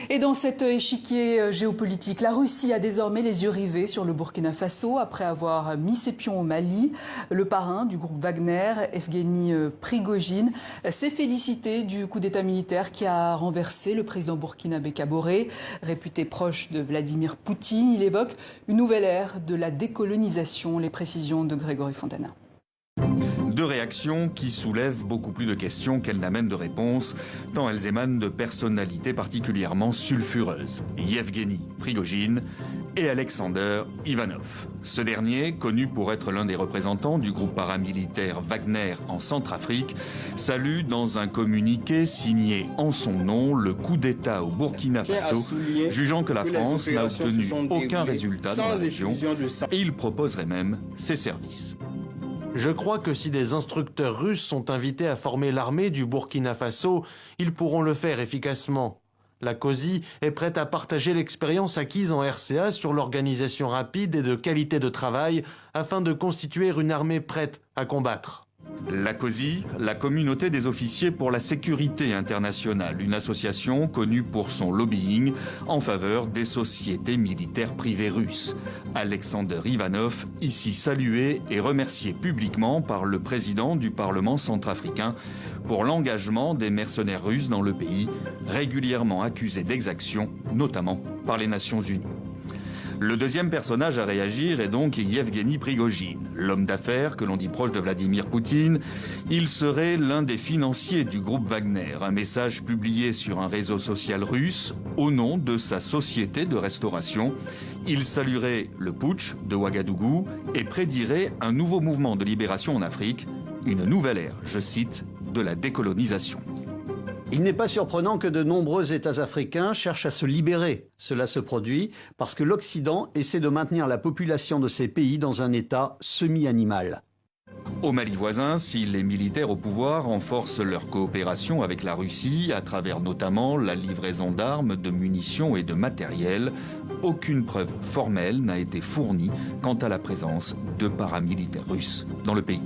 Et dans cet échiquier géopolitique, la Russie a désormais les yeux rivés sur le Burkina Faso après avoir mis ses pions au Mali. Le parrain du groupe Wagner, Evgueni Prigojine, s'est félicité du coup d'État militaire qui a renversé le président burkinabé Kaboré, réputé proche de Vladimir Poutine. Il évoque une nouvelle ère de la décolonisation. Les précisions de Grégory Fontana. Deux réactions qui soulèvent beaucoup plus de questions qu'elles n'amènent de réponses, tant elles émanent de personnalités particulièrement sulfureuses. Yevgeny Prigojine et Alexander Ivanov. Ce dernier, connu pour être l'un des représentants du groupe paramilitaire Wagner en Centrafrique, salue dans un communiqué signé en son nom le coup d'État au Burkina Faso, jugeant que la France n'a obtenu aucun résultat dans la région et il proposerait même ses services. Je crois que si des instructeurs russes sont invités à former l'armée du Burkina Faso, ils pourront le faire efficacement. La COSI est prête à partager l'expérience acquise en RCA sur l'organisation rapide et de qualité de travail afin de constituer une armée prête à combattre. La COSI, la Communauté des officiers pour la sécurité internationale, une association connue pour son lobbying en faveur des sociétés militaires privées russes. Alexander Ivanov, ici salué et remercié publiquement par le président du Parlement centrafricain pour l'engagement des mercenaires russes dans le pays, régulièrement accusés d'exactions, notamment par les Nations Unies. Le deuxième personnage à réagir est donc Yevgeny Prigojine, l'homme d'affaires que l'on dit proche de Vladimir Poutine. Il serait l'un des financiers du groupe Wagner, un message publié sur un réseau social russe au nom de sa société de restauration. Il saluerait le putsch de Ouagadougou et prédirait un nouveau mouvement de libération en Afrique, une nouvelle ère, je cite, de la décolonisation. Il n'est pas surprenant que de nombreux États africains cherchent à se libérer. Cela se produit parce que l'Occident essaie de maintenir la population de ces pays dans un état semi-animal. Au Mali voisin, si les militaires au pouvoir renforcent leur coopération avec la Russie, à travers notamment la livraison d'armes, de munitions et de matériel, aucune preuve formelle n'a été fournie quant à la présence de paramilitaires russes dans le pays.